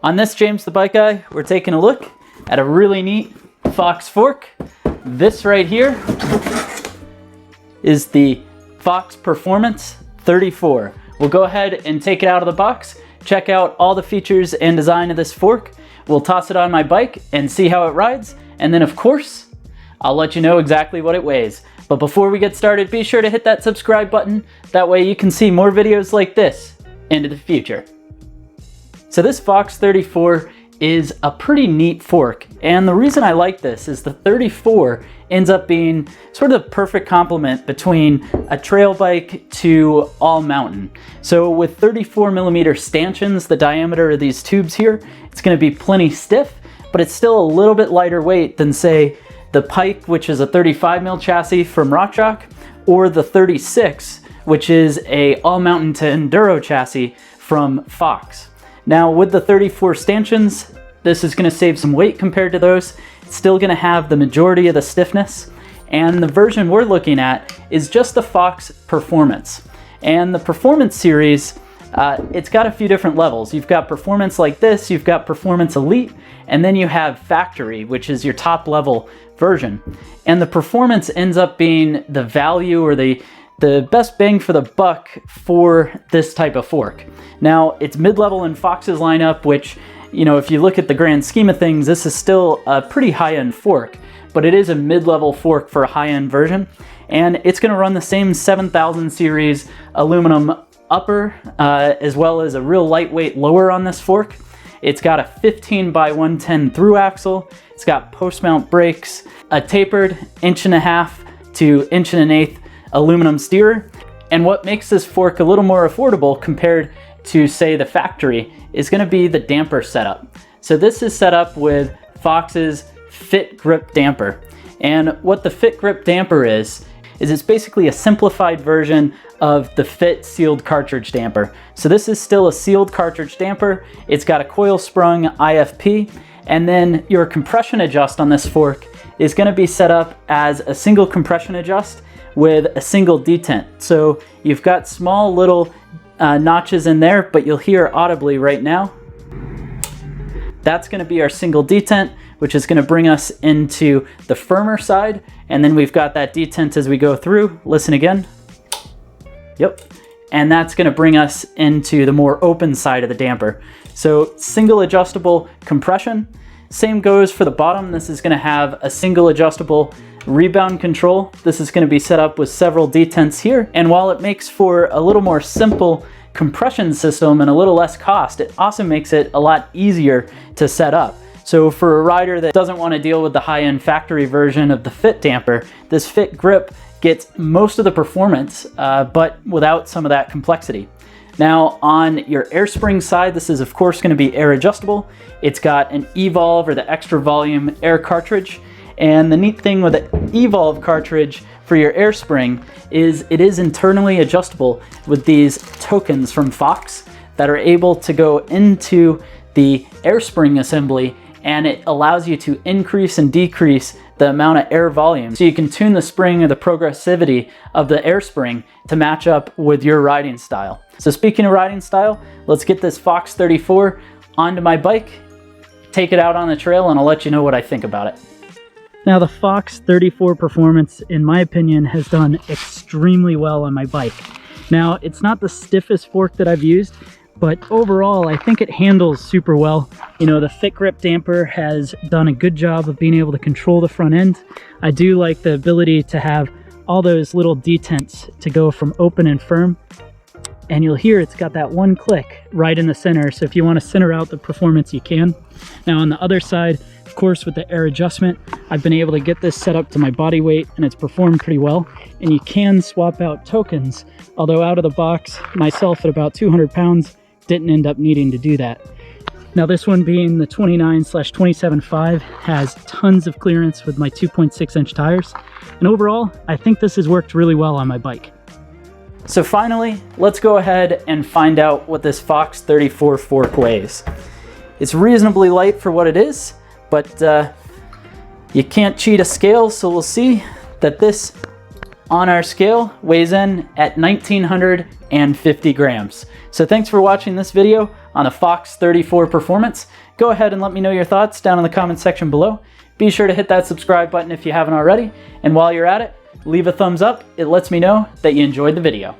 On this James the Bike Guy, we're taking a look at a really neat Fox fork. This right here is the Fox Performance 34. We'll go ahead and take it out of the box, check out all the features and design of this fork. We'll toss it on my bike and see how it rides. And then of course, I'll let you know exactly what it weighs. But before we get started, be sure to hit that subscribe button. That way you can see more videos like this into the future. So this Fox 34 is a pretty neat fork, and the reason I like this is the 34 ends up being sort of the perfect complement between a trail bike to all mountain. So with 34 millimeter stanchions, the diameter of these tubes here, it's going to be plenty stiff, but it's still a little bit lighter weight than say the Pike, which is a 35 mil chassis from RockShox, or the 36, which is a all mountain to enduro chassis from Fox. Now with the 34 stanchions, this is going to save some weight compared to those. It's still going to have the majority of the stiffness. And the version we're looking at is just the Fox Performance. And the Performance series, it's got a few different levels. You've got Performance like this, you've got Performance Elite, and then you have Factory, which is your top level version. And the Performance ends up being the value or the best bang for the buck for this type of fork. Now, it's mid-level in Fox's lineup, which, you know, if you look at the grand scheme of things, this is still a pretty high-end fork, but it is a mid-level fork for a high-end version. And it's gonna run the same 7000 series aluminum upper, as well as a real lightweight lower on this fork. It's got a 15 by 110 through axle. It's got post-mount brakes, a tapered 1.5 to 1.125 aluminum steerer. And what makes this fork a little more affordable compared to say the Factory is going to be the damper setup. So this is set up with Fox's Fit Grip damper. And what the Fit Grip damper is it's basically a simplified version of the Fit sealed cartridge damper. So this is still a sealed cartridge damper. It's got a coil sprung IFP, and then your compression adjust on this fork is going to be set up as a single compression adjust with a single detent. So you've got small little notches in there, but you'll hear audibly right now. That's going to be our single detent, which is going to bring us into the firmer side. And then we've got that detent as we go through. Listen again. Yep. And that's going to bring us into the more open side of the damper. So single adjustable compression. Same goes for the bottom. This is going to have a single adjustable rebound control. This is going to be set up with several detents here. And while it makes for a little more simple compression system and a little less cost, it also makes it a lot easier to set up. So for a rider that doesn't want to deal with the high-end factory version of the Fit damper, this Fit Grip gets most of the performance, but without some of that complexity. Now on your air spring side, this is of course going to be air adjustable. It's got an EVOLV or the extra volume air cartridge. And the neat thing with the EVOLV cartridge for your air spring is it is internally adjustable with these tokens from Fox that are able to go into the air spring assembly, and it allows you to increase and decrease the amount of air volume. So you can tune the spring or the progressivity of the air spring to match up with your riding style. So speaking of riding style, let's get this Fox 34 onto my bike, take it out on the trail, and I'll let you know what I think about it. Now the Fox 34 Performance, in my opinion, has done extremely well on my bike. Now it's not the stiffest fork that I've used, but overall I think it handles super well. You know, the Fit Grip damper has done a good job of being able to control the front end. I do like the ability to have all those little detents to go from open and firm. And you'll hear it's got that one click right in the center. So if you want to center out the performance, you can. Now on the other side, of course, with the air adjustment, I've been able to get this set up to my body weight and it's performed pretty well. And you can swap out tokens, although out of the box, myself at about 200 pounds, didn't end up needing to do that. Now this one being the 29/27.5 has tons of clearance with my 2.6 inch tires. And overall, I think this has worked really well on my bike. So finally, let's go ahead and find out what this Fox 34 fork weighs. It's reasonably light for what it is, but you can't cheat a scale, so we'll see that this on our scale weighs in at 1,950 grams. So thanks for watching this video. on a Fox 34 Performance, go ahead and let me know your thoughts down in the comment section below. Be sure to hit that subscribe button if you haven't already, and while you're at it, leave a thumbs up. It lets me know that you enjoyed the video.